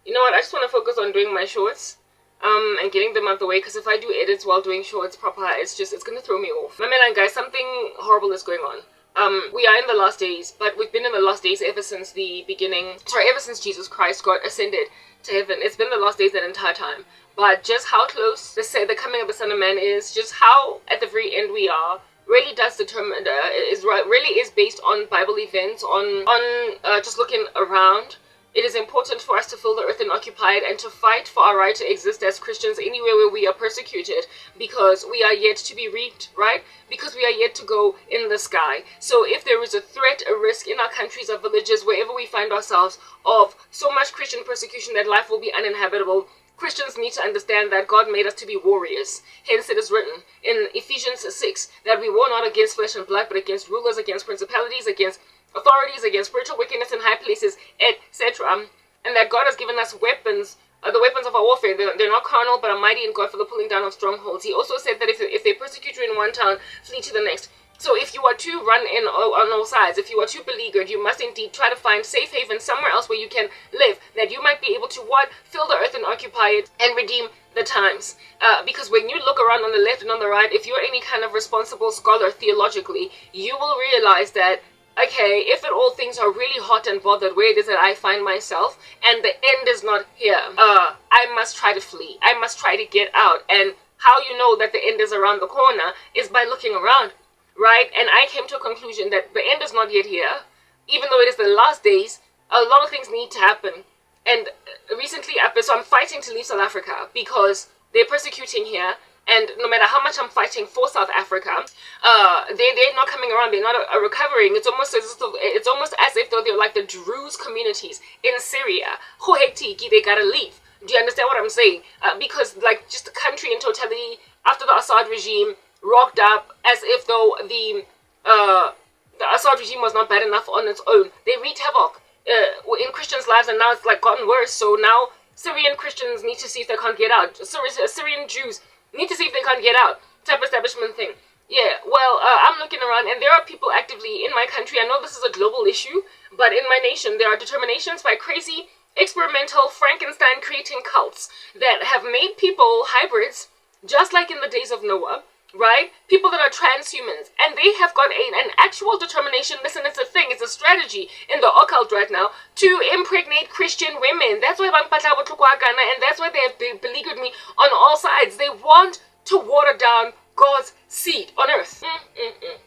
You know what? I just want to focus on doing my shorts. And getting them out of the way, because if I do edits while doing shorts proper, it's gonna throw me off. Mamelang, guys, something horrible is going on. We are in the last days, but we've been in the last days ever since the beginning. Sorry, ever since Jesus Christ got ascended to heaven. It's been the last days that entire time. But just how close the coming of the Son of Man is, just how at the very end we are, really does determine really is based on Bible events, on just looking around. It is important for us to fill the earth and occupy it, and to fight for our right to exist as Christians anywhere where we are persecuted, because we are yet to be reaped, right? Because we are yet to go in the sky. So if there is a threat, a risk in our countries or villages, wherever we find ourselves, of so much Christian persecution that life will be uninhabitable, Christians need to understand that God made us to be warriors. Hence it is written in Ephesians 6 that we war not against flesh and blood, but against rulers, against principalities, against authorities, against spiritual wickedness in high places, etc. And that God has given us weapons, the weapons of our warfare. They're not carnal, but are mighty in God for the pulling down of strongholds. He also said that if they persecute you in one town, flee to the next. So if you are to run in on all sides, if you are too beleaguered, you must indeed try to find safe haven somewhere else where you can live, that you might be able to fill the earth and occupy it and redeem the times. Because when you look around on the left and on the right, if you're any kind of responsible scholar theologically, you will realize that, okay, if at all things are really hot and bothered, where it is that I find myself, and the end is not here, I must try to flee. I must try to get out. And how you know that the end is around the corner is by looking around, right? And I came to a conclusion that the end is not yet here. Even though it is the last days, a lot of things need to happen. And recently, so I'm fighting to leave South Africa because they're persecuting here. And no matter how much I'm fighting for South Africa, they're not coming around. They're not recovering. It's almost as if though they're like the Druze communities in Syria. They gotta leave. Do you understand what I'm saying? Because like just the country in totality after the Assad regime rocked up, as if though the Assad regime was not bad enough on its own. They wreaked havoc in Christians' lives, and now it's like gotten worse. So now Syrian Christians need to see if they can't get out. Syrian Jews need to see if they can't get out, type establishment thing. Yeah, well, I'm looking around, and there are people actively in my country. I know this is a global issue, but in my nation, there are determinations by crazy, experimental, Frankenstein creating cults that have made people hybrids, just like in the days of Noah, right? People that are transhumans, and they have got an actual determination. Listen, it's a thing, it's a strategy in the occult right now to impregnate Christian women. That's why and that's why they have beleaguered me on all sides. They want to water down God's seed on earth.